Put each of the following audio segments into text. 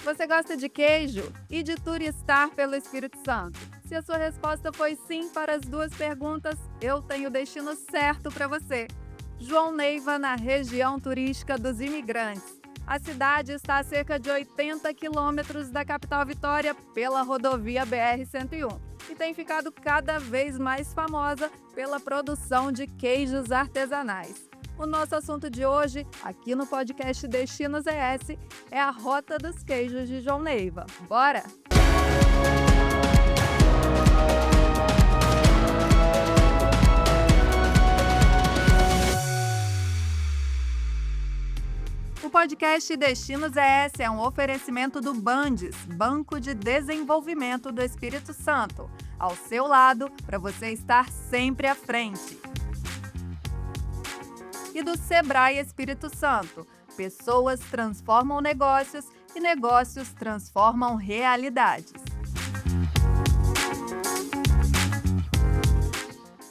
Você gosta de queijo e de turistar pelo Espírito Santo? Se a sua resposta foi sim para as duas perguntas, eu tenho o destino certo para você. João Neiva, na região turística dos imigrantes. A cidade está a cerca de 80 quilômetros da capital Vitória pela rodovia BR-101 e tem ficado cada vez mais famosa pela produção de queijos artesanais. O nosso assunto de hoje, aqui no podcast Destinos ES, é a Rota dos Queijos de João Neiva. Bora? O podcast Destinos ES é um oferecimento do Bandes, Banco de Desenvolvimento do Espírito Santo. Ao seu lado, para você estar sempre à frente. E do Sebrae Espírito Santo. Pessoas transformam negócios e negócios transformam realidades.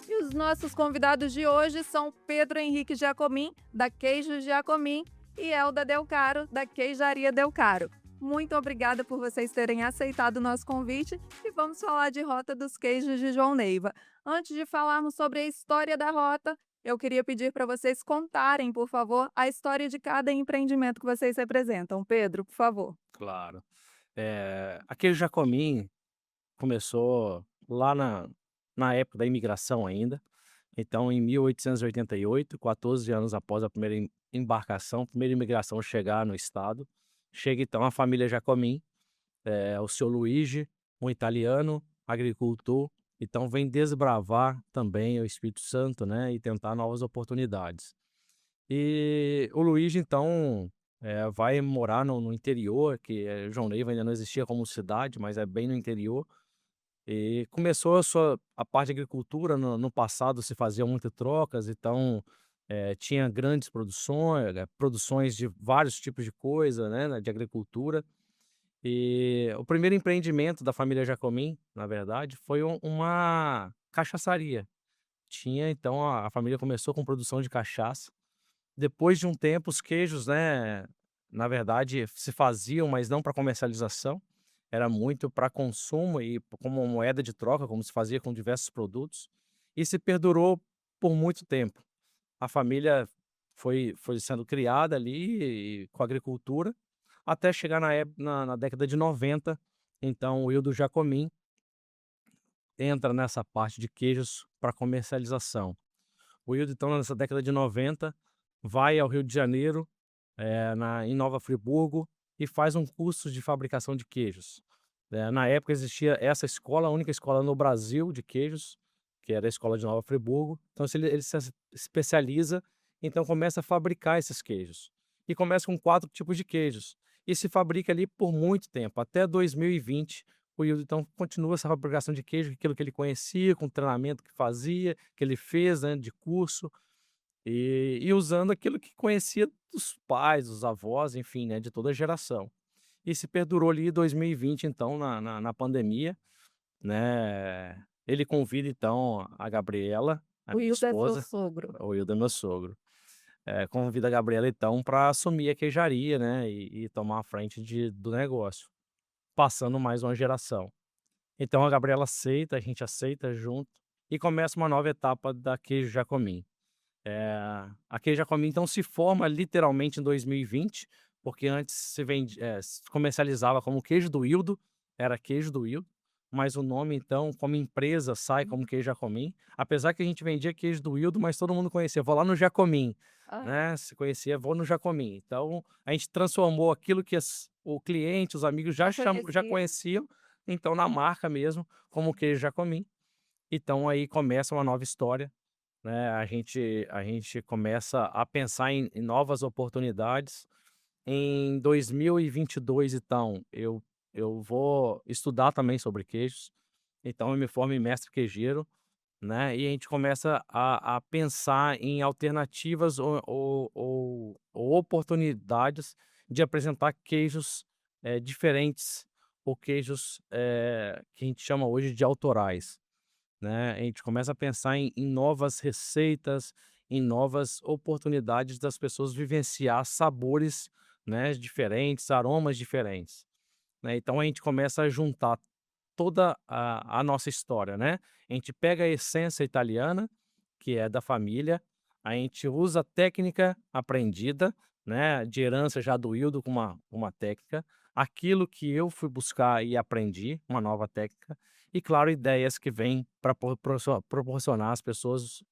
E os nossos convidados de hoje são Pedro Henrique Giacomin, da Queijo Giacomin, e Elda Del Caro, da Queijaria Del Caro. Muito obrigada por vocês terem aceitado o nosso convite e vamos falar de Rota dos Queijos de João Neiva. Antes de falarmos sobre a história da rota, eu queria pedir para vocês contarem, por favor, a história de cada empreendimento que vocês representam. Pedro, por favor. Claro. A Queijo Jacomim começou lá na época da imigração ainda. Então, em 1888, 14 anos após a primeira embarcação, primeira imigração chegar no estado, chega então a família Jacomim, o seu Luigi, um italiano, agricultor, então vem desbravar também o Espírito Santo, né, e tentar novas oportunidades. E o Luigi então, vai morar no interior, que João Neiva ainda não existia como cidade, mas é bem no interior. E começou a parte de agricultura, no passado se faziam muitas trocas, então, tinha grandes produções de vários tipos de coisa, né, de agricultura. E o primeiro empreendimento da família Jacomim, na verdade, foi uma cachaçaria. Tinha então a família começou com produção de cachaça. Depois de um tempo, os queijos, né, na verdade, se faziam, mas não para comercialização, era muito para consumo e como moeda de troca, como se fazia com diversos produtos, e se perdurou por muito tempo. A família foi sendo criada ali com a agricultura, até chegar na década de 90. Então o Ildo Jacomim entra nessa parte de queijos para comercialização. O Ildo, então, nessa década de 90, vai ao Rio de Janeiro, em Nova Friburgo, e faz um curso de fabricação de queijos. Na época existia essa escola, a única escola no Brasil de queijos, que era a escola de Nova Friburgo. Então se ele se especializa, então começa a fabricar esses queijos. E começa com 4 tipos de queijos. E se fabrica ali por muito tempo, até 2020. O Hildo então continua essa fabricação de queijo, aquilo que ele conhecia, com o treinamento que fazia, que ele fez, né, de curso. E usando aquilo que conhecia dos pais, dos avós, enfim, né, de toda a geração. E se perdurou ali em 2020 então na pandemia, né, ele convida então a Gabriela, a O minha Hildo é seu esposa, sogro. o Hildo é meu sogro, convida a Gabriela então para assumir a queijaria, né, e tomar a frente do negócio, passando mais uma geração. Então a Gabriela aceita, a gente aceita junto, e começa uma nova etapa da Queijo Jacomim. A Queijo Jacomim então se forma literalmente em 2020, porque antes se comercializava como Queijo do Hildo, era Queijo do Hildo, mas o nome então como empresa sai como Queijo Jacomim, apesar que a gente vendia Queijo do Hildo, mas todo mundo conhecia, vou lá no Jacomim, Ah, né, se conhecia, vou no Jacomim. Então a gente transformou aquilo que o cliente, os amigos já conhecia. conheciam, então na marca mesmo, como Queijo Jacomim. Então aí começa uma nova história, né, a gente começa a pensar em novas oportunidades. Em 2022, então, eu vou estudar também sobre queijos, então eu me formo em mestre queijeiro, né, e a gente começa a pensar em alternativas ou oportunidades de apresentar queijos, diferentes, ou queijos, que a gente chama hoje de autorais. Né, a gente começa a pensar em novas receitas, em novas oportunidades das pessoas vivenciar sabores, né, diferentes, aromas diferentes. né, então a gente começa a juntar toda a nossa história, né. A gente pega a essência italiana, que é da família, a gente usa a técnica aprendida, né, de herança já do Hildo com uma técnica, aquilo que eu fui buscar e aprendi, uma nova técnica, e claro, ideias que vêm para proporcionar às pessoas,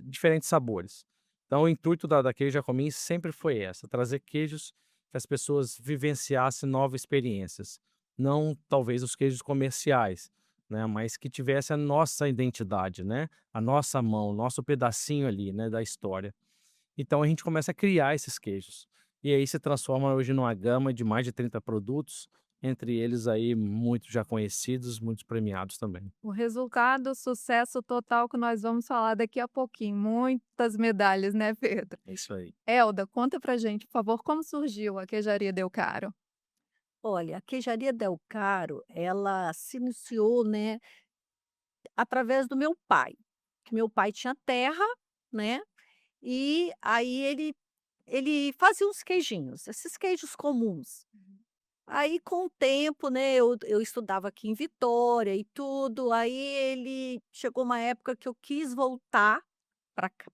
diferentes sabores. Então o intuito da Queijo Jacomim sempre foi essa, trazer queijos que as pessoas vivenciassem novas experiências. Não talvez os queijos comerciais, né, mas que tivesse a nossa identidade, né, a nossa mão, o nosso pedacinho ali, né, da história. Então a gente começa a criar esses queijos. E aí se transforma hoje numa gama de mais de 30 produtos, entre eles aí muitos já conhecidos, muitos premiados também. O resultado, sucesso total que nós vamos falar daqui a pouquinho. Muitas medalhas, né, Pedro? É isso aí. Elda, conta pra gente, por favor, como surgiu a Queijaria Del Caro? Olha, a queijaria Del Caro, ela se iniciou, né, através do meu pai, que meu pai tinha terra, né, e aí ele fazia uns queijinhos, esses queijos comuns. Aí com o tempo, né, eu estudava aqui em Vitória e tudo, aí ele chegou uma época que eu quis voltar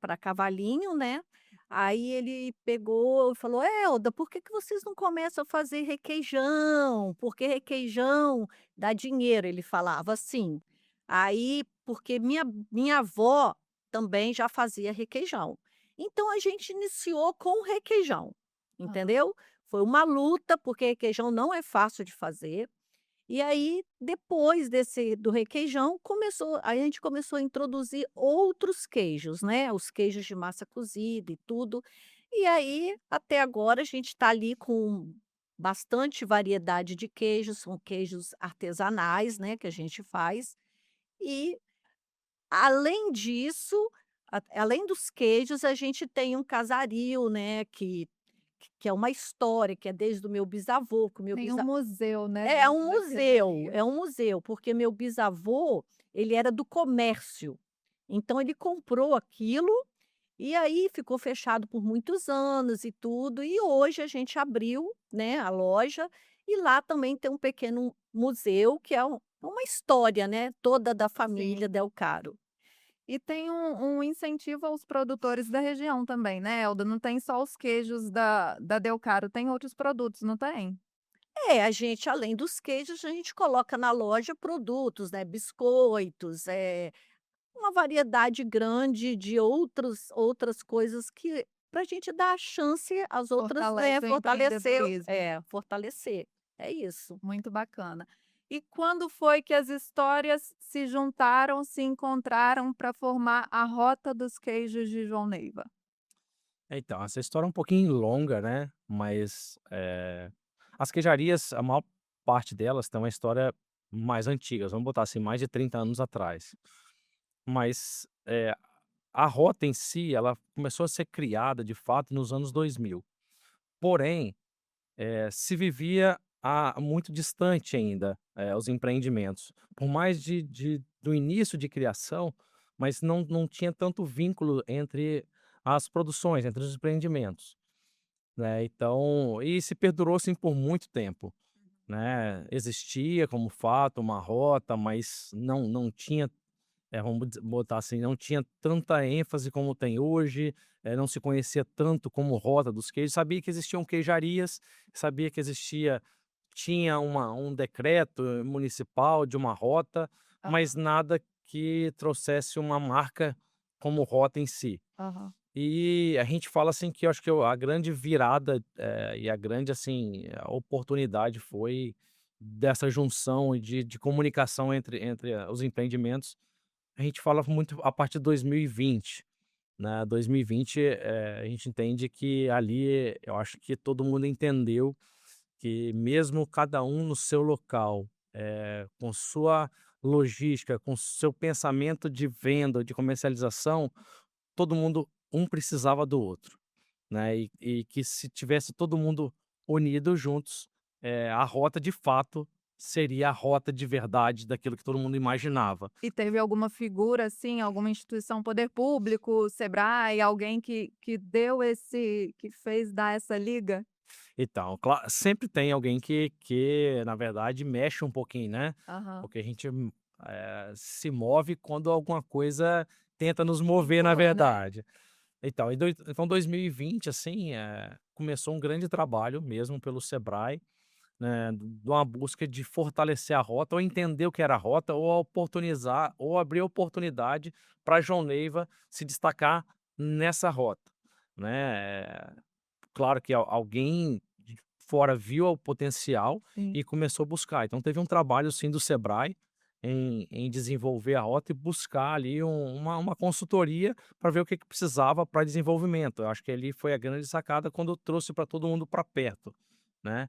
para Cavalinho, né, aí ele pegou e falou: "Elda, por que que vocês não começam a fazer requeijão? Porque requeijão dá dinheiro", ele falava assim. Aí porque minha avó também já fazia requeijão. Então a gente iniciou com o requeijão, Aham. entendeu? Foi uma luta, porque requeijão não é fácil de fazer. E aí, depois desse do requeijão, a gente começou a introduzir outros queijos, né, os queijos de massa cozida e tudo. E aí, até agora, a gente está ali com bastante variedade de queijos, são queijos artesanais, né, que a gente faz. E, além disso, além dos queijos, a gente tem um casario, né, que é uma história, que é desde o meu bisavô, que o meu Tem um bisa museu, né, é dentro da queijaria. é um museu, porque meu bisavô, ele era do comércio, então ele comprou aquilo, e aí ficou fechado por muitos anos e tudo, e hoje a gente abriu, né, a loja, e lá também tem um pequeno museu que é uma história, né, toda da família Sim. Del Caro. E tem um incentivo aos produtores da região também, né, Elda? Não tem só os queijos da Del Caro, tem outros produtos, não tem? É, a gente além dos queijos, a gente coloca na loja produtos, né, biscoitos, uma variedade grande de outras coisas que para a gente dar a chance às outras, né, Fortalece o empreendedorismo. fortalecer, é isso. Muito bacana. E quando foi que as histórias se juntaram, se encontraram para formar a Rota dos Queijos de João Neiva? Então, essa história é um pouquinho longa, né, mas, as queijarias, a maior parte delas tem uma história mais antiga, vamos botar assim, mais de 30 anos atrás. Mas, a rota em si, ela começou a ser criada, de fato, nos anos 2000. Porém, se vivia muito distante ainda, os empreendimentos. Por mais do início de criação, mas não tinha tanto vínculo entre as produções, entre os empreendimentos, né, então e se perdurou, assim, por muito tempo, né. Existia como fato uma rota, mas não tinha vamos botar assim, não tinha tanta ênfase como tem hoje, não se conhecia tanto como Rota dos Queijos, sabia que existiam queijarias, sabia que tinha um decreto municipal de uma rota, mas Aham, nada que trouxesse uma marca como rota em si. aham. E a gente fala assim que eu acho que a grande virada, e a grande assim, a oportunidade foi dessa junção e de comunicação entre os empreendimentos. A gente fala muito a partir de 2020, né, 2020, a gente entende que ali eu acho que todo mundo entendeu que mesmo cada um no seu local, com sua logística, com seu pensamento de venda, de comercialização, todo mundo um precisava do outro, né, e que se tivesse todo mundo unido juntos, a rota de fato seria a rota de verdade daquilo que todo mundo imaginava. E teve alguma figura, assim, alguma instituição, poder público, Sebrae, alguém que deu esse que fez dar essa liga? Então, sempre tem alguém que, na verdade, mexe um pouquinho, né? Aham. Porque a gente se move quando alguma coisa tenta nos mover, na Empurra, né? verdade. Então 2020, assim, começou um grande trabalho mesmo pelo Sebrae, né, de uma busca de fortalecer a rota, ou entender o que era a rota, ou oportunizar, ou abrir oportunidade para João Neiva se destacar nessa rota, né? Claro que alguém de fora viu o potencial Sim. e começou a buscar. Então teve um trabalho sim do Sebrae em desenvolver a rota e buscar ali uma consultoria para ver o que que precisava para desenvolvimento. Eu acho que ali foi a grande sacada quando trouxe para todo mundo para perto, né?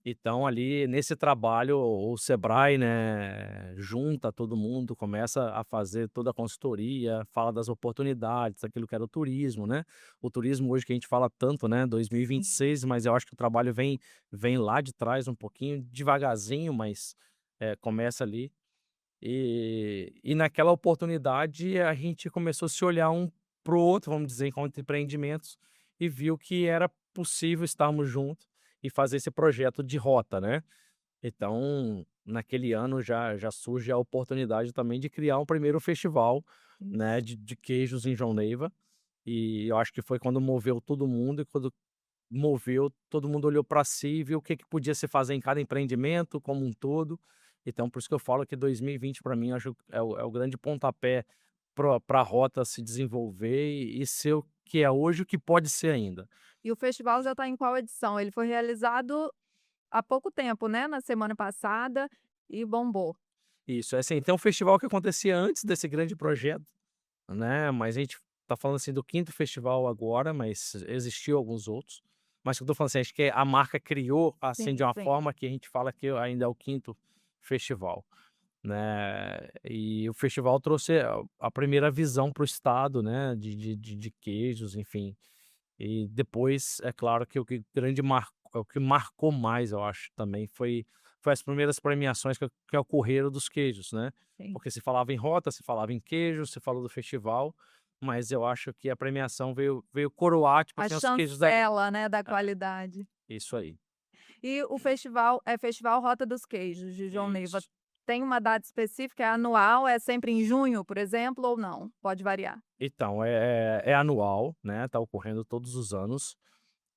Então ali nesse trabalho o Sebrae, né, junta todo mundo, começa a fazer toda a consultoria, fala das oportunidades, aquilo que era o turismo, né. O turismo hoje que a gente fala tanto, né, Sim. 2026, mas eu acho que o trabalho vem lá de trás um pouquinho, devagarzinho, mas, começa ali. E naquela oportunidade a gente começou a se olhar um para o outro, vamos dizer, enquanto empreendimentos, e viu que era possível estarmos juntos e fazer esse projeto de rota, né. Então, naquele ano já surge a oportunidade também de criar um primeiro festival, Sim. né, de queijos em João Neiva, e eu acho que foi quando moveu todo mundo e quando moveu, todo mundo olhou para si e viu o que que podia se fazer em cada empreendimento como um todo. Então por isso que eu falo que 2020 para mim acho é o grande pontapé pra rota se desenvolver e ser o que é hoje, o que pode ser ainda. E o festival já está em qual edição? Ele foi realizado há pouco tempo, né, na semana passada e bombou. Isso, é assim, tem um festival que acontecia antes desse grande projeto, né, mas a gente tá falando, assim, do quinto festival agora, mas existiu alguns outros. Mas eu tô falando assim, acho que a marca criou, assim, Sim, de uma sim. forma que a gente fala que ainda é o quinto festival, né. E o festival trouxe a primeira visão para o estado, né, de queijos, enfim. E depois, é claro que o que marcou mais, eu acho, também foi as primeiras premiações que ocorreram dos queijos, né. Sim. Porque se falava em rota, se falava em queijo, se falou do festival, mas eu acho que a premiação veio coroar, tipo A assim, os queijos da chancela, né, da qualidade. isso aí. E o festival é Festival Rota dos Queijos de João Neiva. Isso. Tem uma data específica, é anual, é sempre em junho, por exemplo, ou não? Pode variar? Então, é anual, né, tá ocorrendo todos os anos,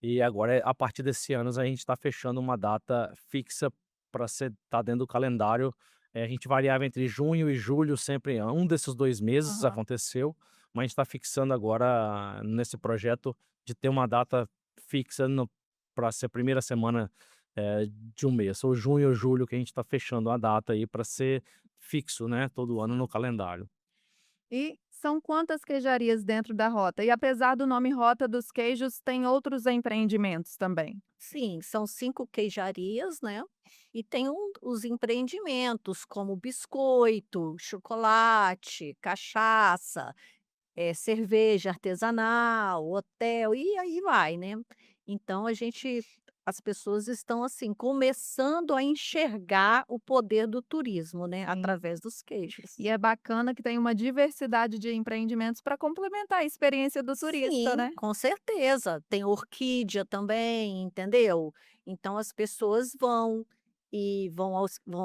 e agora, a partir desse ano, a gente está fechando uma data fixa para ser tá dentro do calendário. A gente variava entre junho e julho, sempre um desses 2 meses Aham. aconteceu, mas a gente está fixando agora nesse projeto de ter uma data fixa para ser a primeira semana, de um mês, ou junho ou julho, que a gente está fechando a data aí para ser fixo, né, todo ano no calendário. E são quantas queijarias dentro da rota? E apesar do nome Rota dos Queijos, tem outros empreendimentos também? Sim, são 5 queijarias, né, e tem os empreendimentos como biscoito, chocolate, cachaça, cerveja artesanal, hotel, e aí vai, né. Então as pessoas estão, assim, começando a enxergar o poder do turismo, né, Sim. através dos queijos. E é bacana que tem uma diversidade de empreendimentos para complementar a experiência do turista, Sim, né? com certeza. Tem orquídea também, entendeu? Então as pessoas vão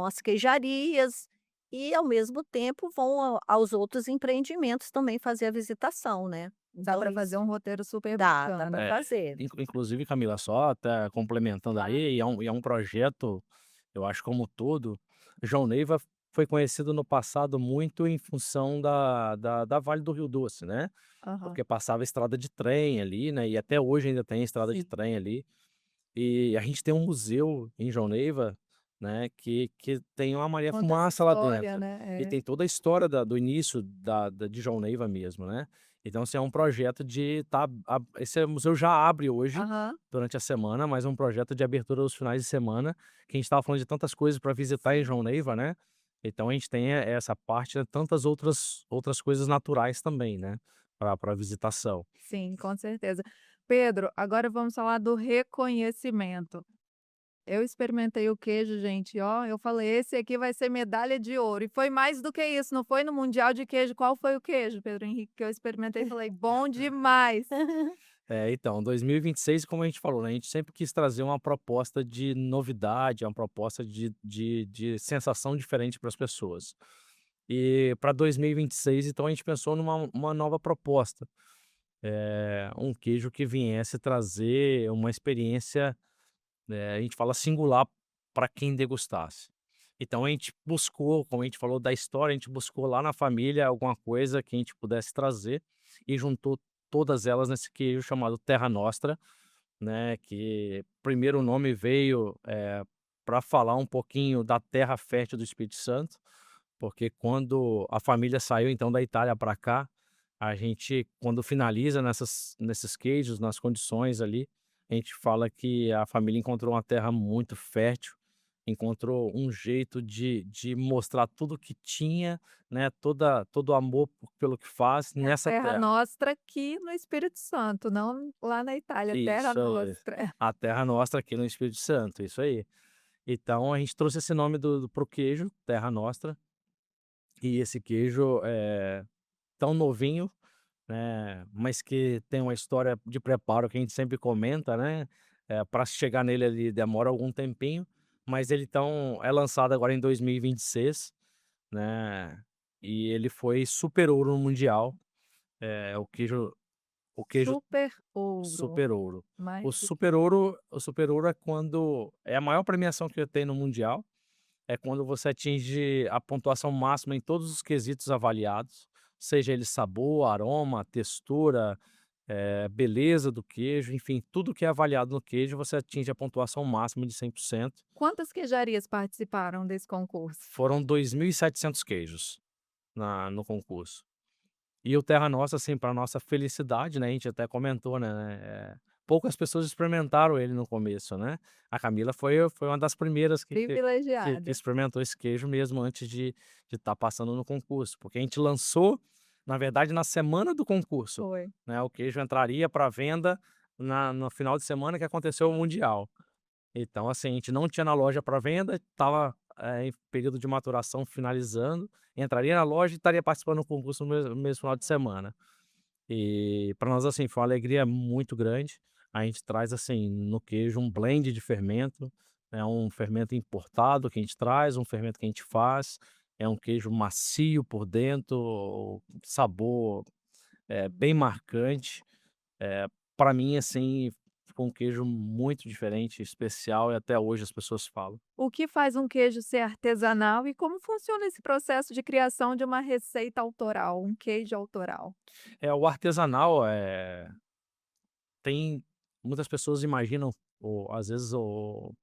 às queijarias e, ao mesmo tempo, vão aos outros empreendimentos também fazer a visitação, né. Dá Então para fazer isso um roteiro super dá para bacana. É, fazer. inclusive, Camila, só até complementando Claro. aí, é um projeto, eu acho como todo, João Neiva foi conhecido no passado muito em função da Vale do Rio Doce, né, Aham. porque passava estrada de trem ali, né, e até hoje ainda tem estrada de Sim. trem ali, e a gente tem um museu em João Neiva, né, que tem uma Maria Conta essa Fumaça lá história, dentro, né? e É. tem toda a história do início de João Neiva mesmo, né. Então, assim, é um projeto de esse museu já abre hoje, Aham. durante a semana, mas é um projeto de abertura aos finais de semana, que a gente estava falando de tantas coisas para visitar em Sim. João Neiva, né, então a gente tem essa parte, né, tantas outras coisas naturais também, né, para visitação. Sim, com certeza. Pedro, agora vamos falar do reconhecimento. Eu experimentei o queijo, gente, ó, eu falei: "Esse aqui vai ser medalha de ouro", e foi mais do que isso, não foi no mundial de queijo. Qual foi o queijo, Pedro Henrique, que eu experimentei e falei: "Bom demais"? Então, 2026, como a gente falou, né, a gente sempre quis trazer uma proposta de novidade, uma proposta de sensação diferente para as pessoas. E para 2026, então, a gente pensou numa uma nova proposta, um queijo que viesse trazer uma experiência, a gente fala singular para quem degustasse. Então a gente buscou, como a gente falou da história, a gente buscou lá na família alguma coisa que a gente pudesse trazer e juntou todas elas nesse queijo chamado Terra Nostra, né, que primeiro o nome veio, para falar um pouquinho da terra fértil do Espírito Santo, porque quando a família saiu então da Itália para cá, a gente quando finaliza nesses queijos, nas condições ali, a gente fala que a família encontrou uma terra muito fértil, encontrou um jeito de mostrar tudo que tinha, né, todo o amor pelo que faz É a nessa Terra terra. Nostra aqui no Espírito Santo, não lá na Itália, Terra Isso aí. Nostra. A terra nossa aqui no Espírito Santo, isso aí. Então a gente trouxe esse nome pro queijo, Terra Nostra, e esse queijo é tão novinho, né, mas que tem uma história de preparo que a gente sempre comenta, né, pra chegar nele ali demora algum tempinho, mas ele então é lançado agora em 2026, né, e ele foi super ouro no mundial, o queijo Super ouro, super ouro. mais O do que super ouro o super ouro é quando é a maior premiação que eu tenho no mundial, é quando você atinge a pontuação máxima em todos os quesitos avaliados, seja ele sabor, aroma, textura, beleza do queijo, enfim, tudo que é avaliado no queijo, você atinge a pontuação máxima de 100%. Quantas queijarias participaram desse concurso? Foram 2.700 queijos no concurso. E o Terra Nossa, assim, para nossa felicidade, né, a gente até comentou, né, poucas pessoas experimentaram ele no começo, né. A Camila foi uma das primeiras que Privilegiada. experimentou esse queijo mesmo antes de estar passando no concurso, porque a gente lançou, na verdade, na semana do concurso, Foi. né, o queijo entraria para venda no final de semana que aconteceu o mundial. Então, assim, a gente não tinha na loja para venda, estava, em período de maturação finalizando, entraria na loja e estaria participando do concurso no mesmo final de semana. E para nós, assim, foi uma alegria muito grande. A gente traz, assim, no queijo um blend de fermento, é um fermento importado que a gente traz, um fermento que a gente faz, é um queijo macio por dentro, sabor, bem marcante. Para mim, assim, ficou um queijo muito diferente, especial e até hoje as pessoas falam. O que faz um queijo ser artesanal e como funciona esse processo de criação de uma receita autoral, um queijo autoral? O artesanal, tem muitas pessoas imaginam ou às vezes o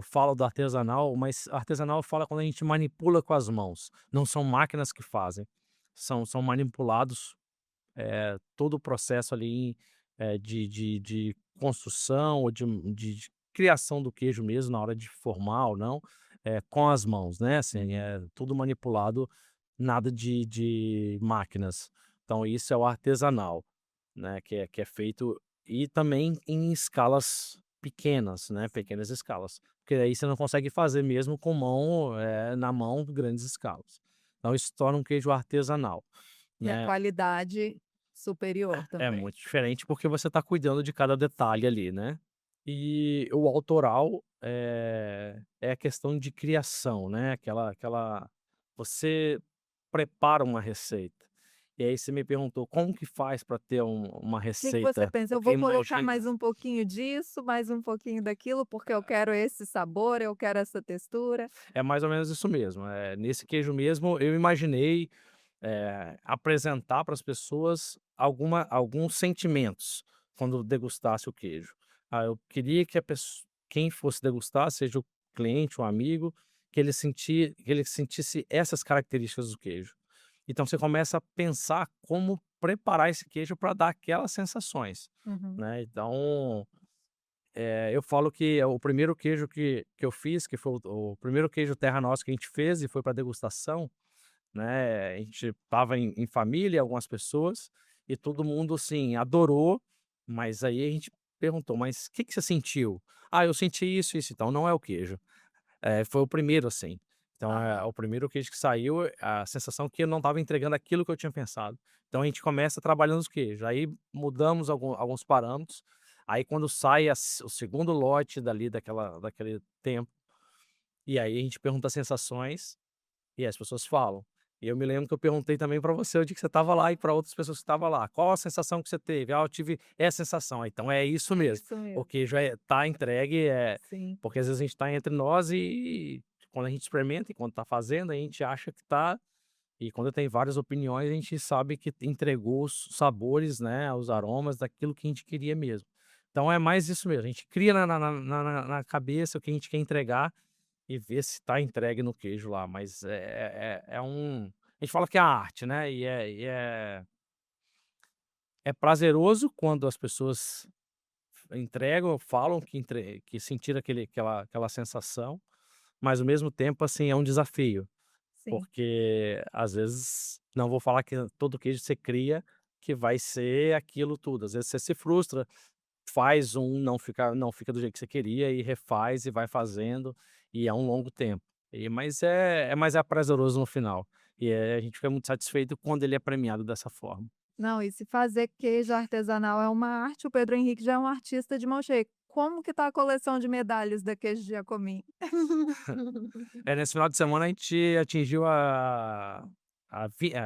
falo do artesanal, mas artesanal fala quando a gente manipula com as mãos, não são máquinas que fazem, são manipulados, todo o processo ali, de construção ou de criação do queijo mesmo na hora de formar ou não, com as mãos, né, assim, é tudo manipulado, nada de máquinas. Então isso é o artesanal, né, que é feito e também em escalas pequenas, né, pequenas escalas, porque aí você não consegue fazer mesmo com mão, na mão grandes escalas. Então isso torna um queijo artesanal, E a né. qualidade superior É também. muito diferente, porque você está cuidando de cada detalhe ali, né. E o autoral, é a questão de criação, né, aquela você prepara uma receita. E aí você me perguntou: "Como que faz para ter uma Que você receita?" pensa: "Eu Porque vou colocar imagina mais um pouquinho disso, mais um pouquinho daquilo, porque eu quero esse sabor, eu quero essa textura"? é mais ou menos isso mesmo, nesse queijo mesmo eu imaginei, apresentar para as pessoas alguns sentimentos quando degustasse o queijo. Eu queria que quem fosse degustar, seja o cliente, um amigo, que ele sentisse essas características do queijo. Então você começa a pensar como preparar esse queijo para dar aquelas sensações, Uhum. né. Então, eu falo que é o primeiro queijo que eu fiz, que foi o primeiro queijo terra nossa que a gente fez e foi para degustação, né, a gente estava em família, algumas pessoas, e todo mundo, assim, adorou, mas aí a gente perguntou: "Mas o que que você sentiu?". "Ah, eu senti isso, isso", então não é o queijo. Foi o primeiro, assim. Então, Aham. o primeiro queijo que saiu, a sensação que eu não estava entregando aquilo que eu tinha pensado. Então a gente começa trabalhando os queijos, aí mudamos alguns parâmetros, aí quando sai o segundo lote dali daquele tempo, e aí a gente pergunta as sensações, e as pessoas falam. E eu me lembro que eu perguntei também para você o dia que você estava lá e para outras pessoas que estavam lá: "Qual a sensação que você teve?". "Ah, eu tive essa sensação". "Ah, então é isso É mesmo, isso mesmo. o queijo tá entregue", Sim. porque às vezes a gente tá entre nós e quando a gente experimenta e quando tá fazendo, a gente acha que tá, e quando tem várias opiniões, a gente sabe que entregou os sabores, né, os aromas daquilo que a gente queria mesmo. Então é mais isso mesmo, a gente cria na cabeça o que a gente quer entregar e ver se tá entregue no queijo lá, mas a gente fala que é a arte, né, é prazeroso quando as pessoas entregam, falam que sentiram aquela sensação, mas ao mesmo tempo, assim, é um desafio, Sim. porque às vezes não vou falar que todo queijo você cria que vai ser aquilo tudo, às vezes você se frustra, faz não fica do jeito que você queria e refaz e vai fazendo, e é um longo tempo. Mas é prazeroso no final. E a gente fica muito satisfeito quando ele é premiado dessa forma. Não, e se fazer queijo artesanal é uma arte, o Pedro Henrique já é um artista de mão cheia. Como que tá a coleção de medalhas da Queijo de Jacomim? Nesse final de semana a gente atingiu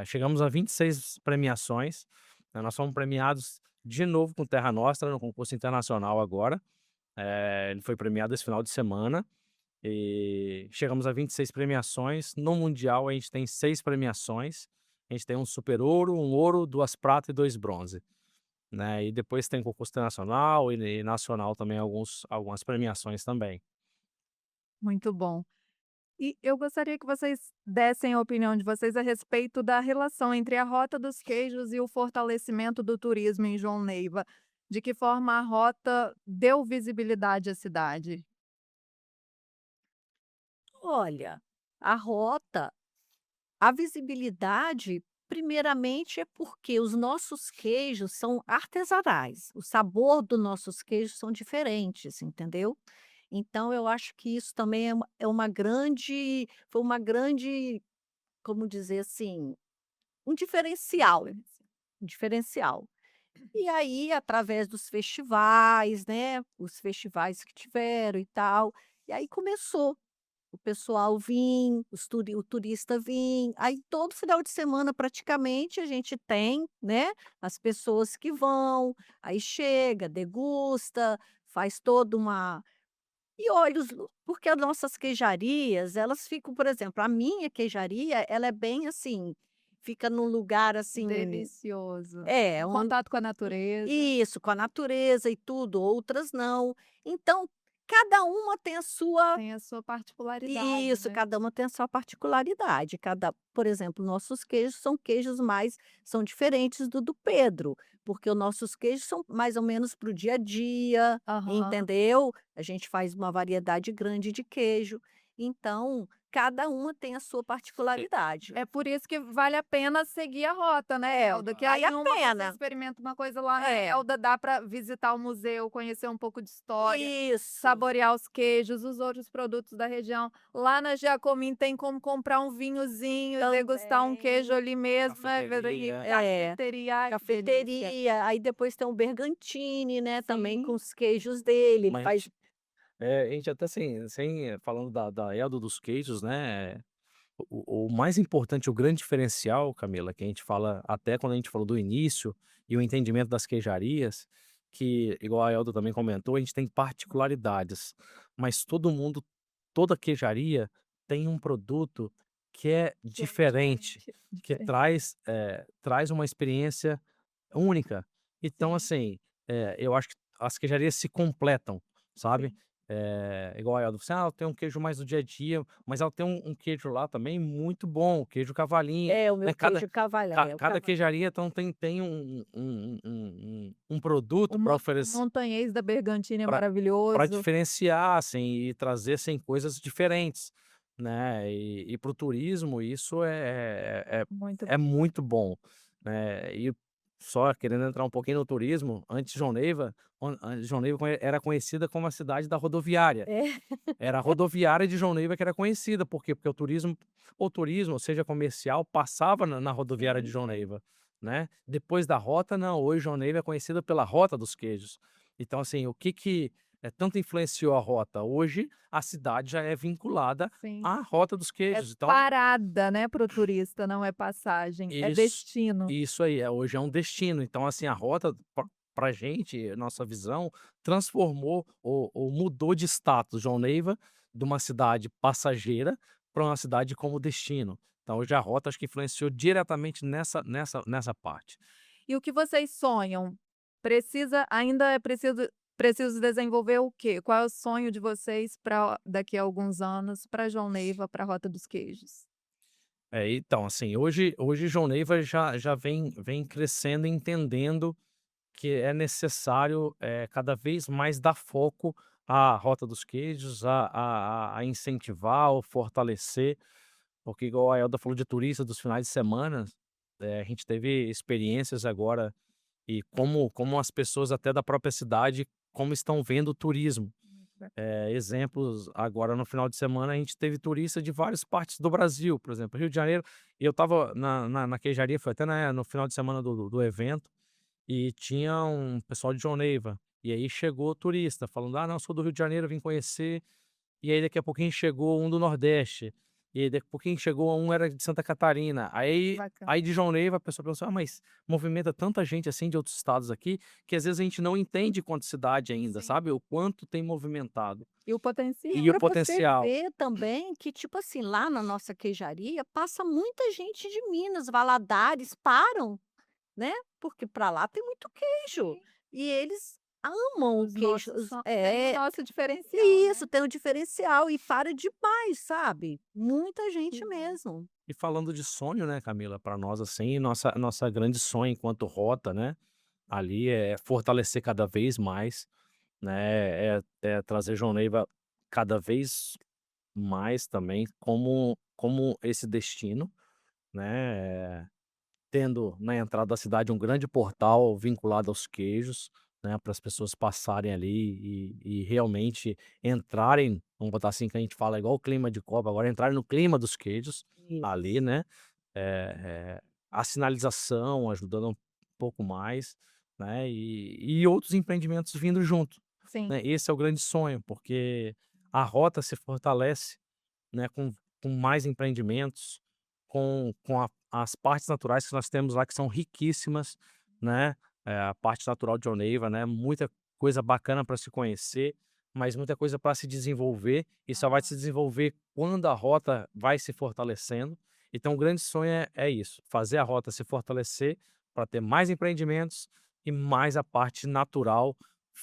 chegamos a 26 premiações, né, nós fomos premiados de novo com Terra Nostra no concurso internacional agora, ele foi premiado esse final de semana. E chegamos a 26 premiações. No mundial, a gente tem 6 premiações. A gente tem um super ouro, um ouro, 2 prata e 2 bronze, né. E depois tem concurso internacional e nacional também algumas premiações também. Muito bom. E eu gostaria que vocês dessem a opinião de vocês a respeito da relação entre a Rota dos Queijos e o fortalecimento do turismo em João Neiva. De que forma a rota deu visibilidade à cidade? Olha, a rota, a visibilidade, primeiramente, é porque os nossos queijos são artesanais. O sabor dos nossos queijos são diferentes, entendeu? Então eu acho que isso também é uma grande foi uma grande, como dizer assim, um diferencial, um diferencial. E aí, através dos festivais, né, os festivais que tiveram e tal, e aí começou o pessoal vir, o turista vir, aí todo final de semana praticamente a gente tem, né, as pessoas que vão, aí chega, degusta, faz toda uma e olha porque as nossas queijarias, elas ficam, por exemplo, a minha queijaria, ela é bem assim, fica num lugar assim Delicioso. é, Em onde contato com a natureza. isso, com a natureza e tudo, outras não. Então, cada uma tem a sua Tem a sua particularidade, isso, né? cada uma tem a sua particularidade. Por exemplo, nossos queijos são queijos mais são diferentes do Pedro, porque os nossos queijos são mais ou menos para o dia a dia, Aham. entendeu? A gente faz uma variedade grande de queijo, então cada uma tem a sua particularidade. É por isso que vale a pena seguir a rota, né, É, Elda? Que vale aí a em uma você pena. experimenta uma coisa lá na É, Elda, dá para visitar o museu, conhecer um pouco de história, isso. saborear os queijos, os outros produtos da região. Lá na Jacomim tem como comprar um vinhozinho e degustar um queijo Também. ali mesmo, né, Pedro Henrique? Cafeteria. É, Cafeteria, ai que delícia. cafeteria, aí depois tem o Bergantini, né, também com Sim, os queijos dele, ele Mas faz a gente até falando da Eldo dos queijos, né, o mais importante, o grande diferencial, Camila, que a gente fala até quando a gente falou do início e o entendimento das queijarias, que igual a Elda também comentou, a gente tem particularidades, mas toda queijaria tem um produto que é que é diferente, diferente, que diferente. traz uma experiência única. Então, Sim, assim, eu acho que as queijarias se completam, sabe. sim. Igual a Elda falou assim: "Ah, eu tenho um queijo mais do dia a dia", mas ela tem um queijo lá também muito bom, queijo cavalinho, é, o meu né, cada queijo cavalhar, ca é o cada cava queijaria então tem um produto para O oferecer montanhês da Bergantini é para maravilhoso. diferenciar, assim, e trazer, assim, coisas diferentes, né, e para o turismo isso Muito é muito bom, né, só querendo entrar um pouquinho no turismo, antes João Neiva era conhecida como a cidade da rodoviária. É. Era a rodoviária de João Neiva que era conhecida, por quê? Porque o turismo, seja comercial, passava na rodoviária de Sim. João Neiva, né. Depois da rota, não, hoje João Neiva é conhecida pela Rota dos Queijos. Então, assim, o que tanto influenciou a rota? Hoje, a cidade já é vinculada Sim. à Rota dos É Queijos, então parada, né, para o turista, não é passagem, é isso, destino. isso aí, hoje é um destino. Então, assim, a rota pra gente, nossa visão, transformou ou mudou de status João Neiva, de uma cidade passageira para uma cidade como destino. Então, hoje a rota acho que influenciou diretamente nessa parte. E o que vocês sonham? Ainda é preciso desenvolver o quê? Qual é o sonho de vocês para daqui a alguns anos, para João Neiva, para a Rota dos Queijos? Então, assim, hoje João Neiva já vem crescendo, entendendo que é necessário, cada vez mais dar foco à Rota dos Queijos, a incentivar ou fortalecer, porque igual a Elda falou de turista dos finais de semana, a gente teve experiências agora e como as pessoas até da própria cidade, como estão vendo o turismo. Exemplos, agora no final de semana a gente teve turista de várias partes do Brasil, por exemplo, Rio de Janeiro, e eu estava na queijaria, foi até no final de semana do evento, e tinha um pessoal de João Neiva, e aí chegou turista falando: "Ah, não, sou do Rio de Janeiro, vim conhecer", e aí daqui a pouquinho chegou um do Nordeste, e aí daqui a pouquinho chegou um era de Santa Catarina, aí Bacana. aí de João Neiva a pessoa pensou: "Ah, mas movimenta tanta gente assim de outros estados aqui, que às vezes a gente não entende quanto cidade ainda, Sim. sabe, o quanto tem movimentado". E o E E potencial. o para você potencial. ver também que, tipo assim, lá na nossa queijaria passa muita gente de Minas, Valadares, param, né, porque para lá tem muito queijo, Sim. e eles amam o Os queijo. nossos tem o É, nosso diferencial, isso, né. tem um diferencial e para demais, sabe, muita Que gente bom. mesmo. E falando de sonho, né, Camila, para nós, assim, nossa grande sonho enquanto rota, né, ali é fortalecer cada vez mais, né, é trazer João Neiva cada vez mais também como esse destino, né, tendo na entrada da cidade um grande portal vinculado aos queijos, né, para as pessoas passarem ali e realmente entrarem, vamos botar assim que a gente fala igual o clima de Copa, agora entrarem no clima dos queijos ali, Isso. né, a sinalização ajudando um pouco mais, né, e outros empreendimentos vindo junto, Sim. né. Esse é o grande sonho, porque a rota se fortalece, né, com mais empreendimentos, com as partes naturais que nós temos lá que são riquíssimas, né, a parte natural de Oneiva, né, muita coisa bacana para se conhecer, mas muita coisa para se desenvolver, e só vai Aham. se desenvolver quando a rota vai se fortalecendo. Então o grande sonho é isso, fazer a rota se fortalecer para ter mais empreendimentos e mais a parte natural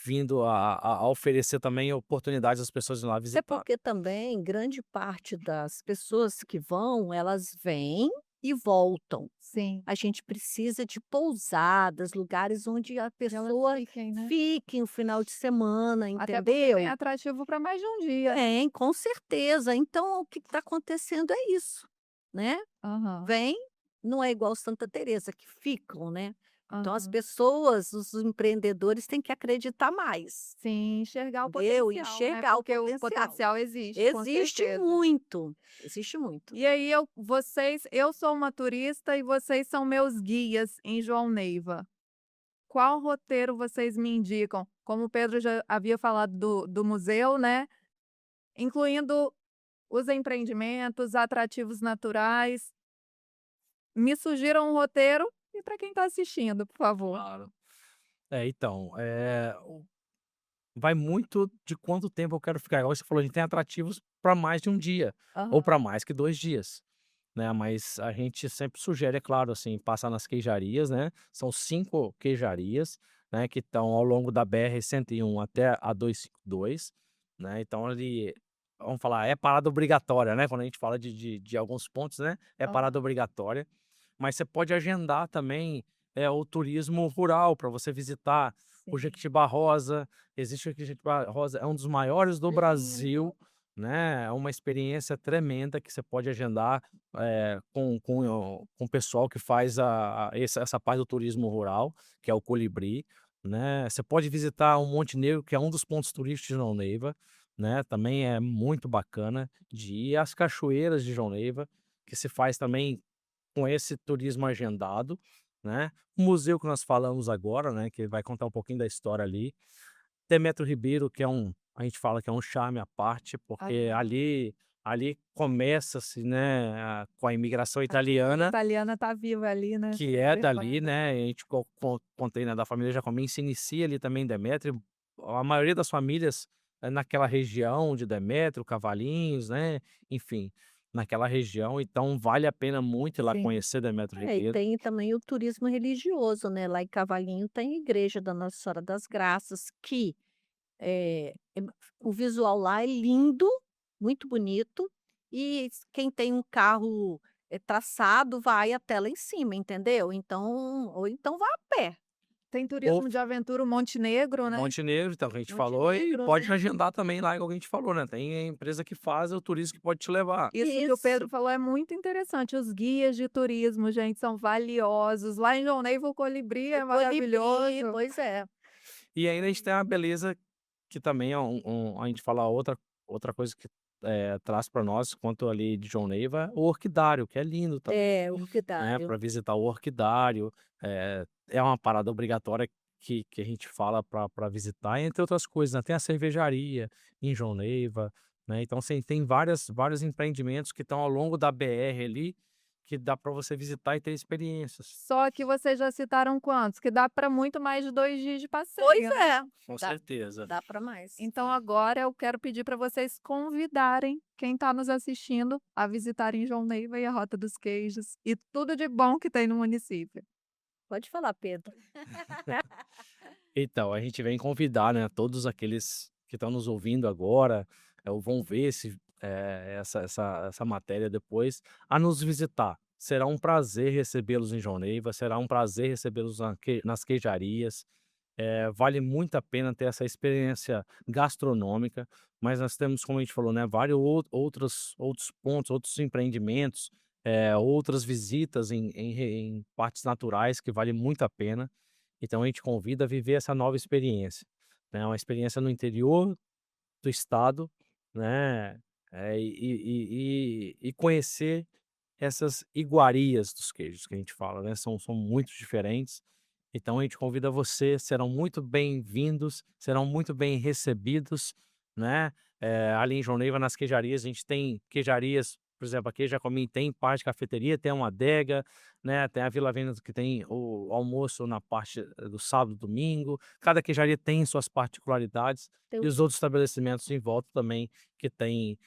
vindo a oferecer também oportunidades às pessoas de lá Até visitar. porque também grande parte das pessoas que vão, elas vêm e voltam. Sim. A gente precisa de pousadas, lugares onde a Elas pessoa fiquem, né. fique o final de semana, Até porque tem entendeu? atrativo para mais de um dia. Tem, com certeza. Então o que está acontecendo é isso, né? Aham, Vem, não é igual Santa Teresa que ficam, né? Então as aham. pessoas, os empreendedores têm que acreditar mais, Sim, enxergar o entendeu? potencial, né, Enxergar o porque o potencial. potencial existe, com Existe certeza. muito, existe muito. E aí eu sou uma turista e vocês são meus guias em João Neiva. Qual roteiro vocês me indicam? Como o Pedro já havia falado do museu, né, incluindo os empreendimentos, atrativos naturais. Me sugira um roteiro e para quem está assistindo, por favor. Claro. Então, vai muito de quanto tempo eu quero ficar. Igual você falou, a gente tem atrativos para mais de um dia, ou Aham. para mais que 2 dias, né, mas a gente sempre sugere, é claro, assim, passar nas queijarias, né, são 5 queijarias, né, que estão ao longo da BR-101 até a 252, né, então ali, vamos falar, é parada obrigatória, né, quando a gente fala de alguns pontos, né, é parada Aham. obrigatória, mas você pode agendar também, o turismo rural para você visitar o Sim. Jequitibá Rosa. Existe o Jequitibá Rosa, é um dos maiores do Lindo. Brasil, né? É uma experiência tremenda que você pode agendar com o pessoal que faz essa parte do turismo rural, que é o Colibri, né? Você pode visitar o Monte Negro, que é um dos pontos turísticos de João Neiva, né? Também é muito bacana de ir. As cachoeiras de João Neiva, que se faz também com esse turismo agendado, né? O museu que nós falamos agora, né? Que vai contar um pouquinho da história ali. Demetrio Ribeiro, que é a gente fala que é um charme à parte, porque Ah, ali começa-se, né, com a imigração a cultura italiana, italiana tá viva ali, né? que é dali, Levando. né, a gente contei, né, da família Jacomim, se inicia ali também em Demétrio, a maioria das famílias é naquela região de Demétrio, Cavalinhos, né, enfim, naquela região, então vale a pena muito ir lá Sim. conhecer Demetrio É, e Ribeiro. tem também o turismo religioso, né? Lá em Cavalinho tem a igreja da Nossa Senhora das Graças, que é o visual lá é lindo, muito bonito, e quem tem um carro traçado vai até lá em cima, entendeu? Então, ou então vá a pé. Tem Ou turismo de aventura o Monte Negro, né? Montenegro, então, que a gente falou, e Montenegro, pode né? agendar também lá, igual a gente falou, né, tem a empresa que faz o turismo que pode te levar. Isso que o Pedro Isso. falou é muito interessante. Os guias de turismo, gente, são valiosos. Lá em João Neiva, o Colibri O é Colibri, maravilhoso. pois é. E ainda a gente tem a beleza que também é a gente fala outra coisa que, traz para nós, quanto ali de João Neiva, o orquidário, que é lindo também, É, né, orquidário. para visitar o orquidário, é uma parada obrigatória que a gente fala para visitar, entre outras coisas, né, tem a cervejaria em João Neiva, né, então assim, tem vários empreendimentos que estão ao longo da BR ali, que dá para você visitar e ter experiências. Só que vocês já citaram quantos? Que dá para muito mais de 2 dias de Pois passeio, né? é, Com dá, certeza. dá para mais. Então agora eu quero pedir para vocês convidarem quem está nos assistindo a visitarem João Neiva e a Rota dos Queijos e tudo de bom que tem no município. Pode falar, Pedro. Então, a gente vem convidar, né, todos aqueles que estão nos ouvindo agora, ou vão ver essa matéria depois, a nos visitar. Será um prazer recebê-los em João Neiva, será um prazer recebê-los nas queijarias. Vale muito a pena ter essa experiência gastronômica, mas nós temos, como a gente falou, né, vários outros pontos, outros empreendimentos, outras visitas em partes naturais que vale muito a pena. Então a gente convida a viver essa nova experiência, né, uma experiência no interior do estado, né, e conhecer essas iguarias dos queijos que a gente fala, né, são muito diferentes. Então a gente convida você, serão muito bem-vindos, serão muito bem recebidos, né, ali em João Neiva, nas queijarias, a gente tem queijarias, por exemplo, aqui já comi, tem parte de cafeteria, tem uma adega, né, tem a Vila Vendas que tem o almoço na parte do sábado, domingo, cada queijaria tem suas particularidades, Tem e os outros estabelecimentos em volta também que tem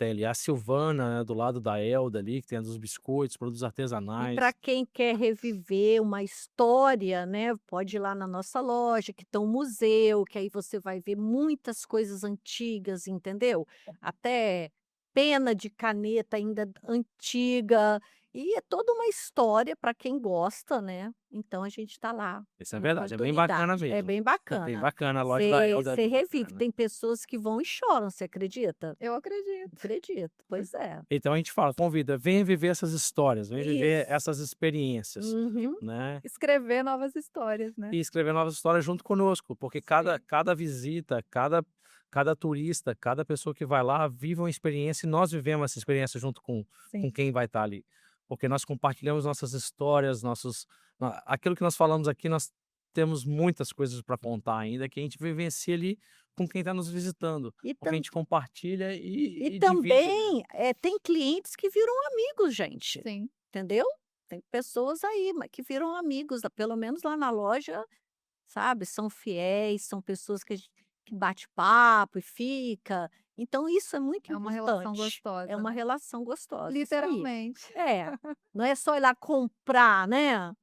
ali a Silvana, né, do lado da Elda ali, que tem a dos biscoitos, produtos E para artesanais. quem quer reviver uma história, né, pode ir lá na nossa loja, que tem um museu, que aí você vai ver muitas coisas antigas, entendeu? Até pena de caneta ainda antiga, e é toda uma história para quem gosta, né? Então a gente está lá, Isso é uma verdade, é bem bacana oportunidade. É mesmo. bem É bem bacana. bacana, a loja da Elda é Você bem revive. bacana. Tem pessoas que vão e choram, você acredita? Eu acredito. Acredito, pois é. Então a gente fala, convida, venha viver essas histórias, venha viver Isso. essas experiências, Uhum. né, Escrever novas histórias, né? e escrever novas histórias junto conosco, porque cada Sim. cada visita, cada turista, cada pessoa que vai lá vive uma experiência e nós vivemos essa experiência junto com Sim. quem vai estar ali. Porque nós compartilhamos nossas histórias, aquilo que nós falamos aqui, nós temos muitas coisas para contar ainda, que a gente vivencia ali com quem está nos visitando, E porque a gente compartilha E e divide ali. também, tem clientes que viram amigos, gente, Sim. entendeu? Tem pessoas aí, que viram amigos, pelo menos lá na loja, sabe, são fiéis, são pessoas que bate papo e fica. Então isso é muito É uma relação importante. É gostosa, uma né? relação gostosa, isso aí. Literalmente. É, não é só ir lá comprar, né,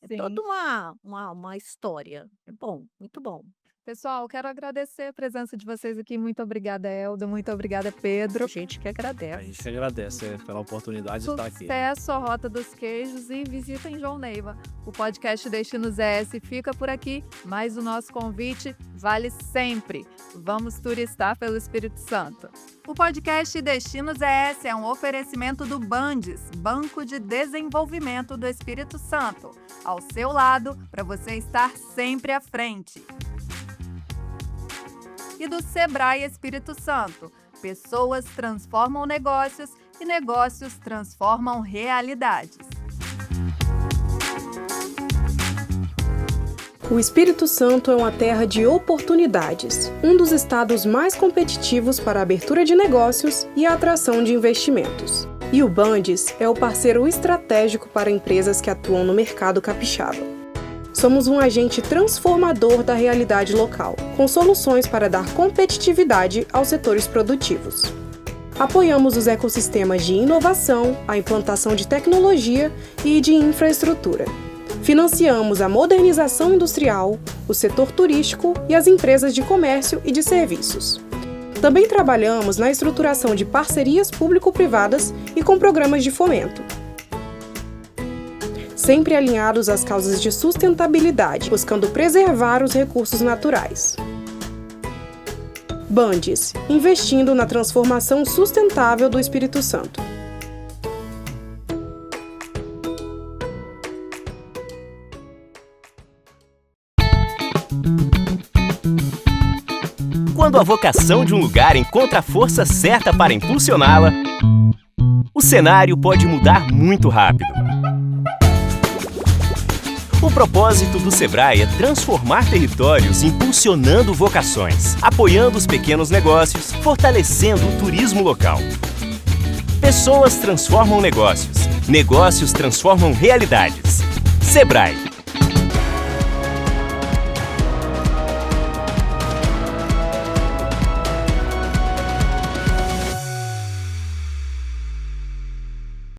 é toda Sim. uma história. É bom, muito bom. Pessoal, quero agradecer a presença de vocês aqui. Muito obrigada, Elda. Muito obrigada, Pedro. A gente que A agradece. gente agradece pela oportunidade de estar aqui. Sucesso à Rota dos Queijos e visitem João Neiva. O podcast Destinos ES fica por aqui, mas o nosso convite vale sempre. Vamos turistar pelo Espírito Santo. O podcast Destinos ES é um oferecimento do Bandes, Banco de Desenvolvimento do Espírito Santo. Ao seu lado, para você estar sempre à frente. E do Sebrae Espírito Santo. Pessoas transformam negócios e negócios transformam realidades. O Espírito Santo é uma terra de oportunidades, um dos estados mais competitivos para a abertura de negócios e a atração de investimentos. E o Bandes é o parceiro estratégico para empresas que atuam no mercado capixaba. Somos um agente transformador da realidade local, com soluções para dar competitividade aos setores produtivos. Apoiamos os ecossistemas de inovação, a implantação de tecnologia e de infraestrutura. Financiamos a modernização industrial, o setor turístico e as empresas de comércio e de serviços. Também trabalhamos na estruturação de parcerias público-privadas e com programas de fomento. Sempre alinhados às causas de sustentabilidade, buscando preservar os recursos naturais. Bandes, investindo na transformação sustentável do Espírito Santo. Quando a vocação de um lugar encontra a força certa para impulsioná-la, o cenário pode mudar muito rápido. O propósito do Sebrae é transformar territórios impulsionando vocações, apoiando os pequenos negócios, fortalecendo o turismo local. Pessoas transformam negócios, negócios transformam realidades. Sebrae.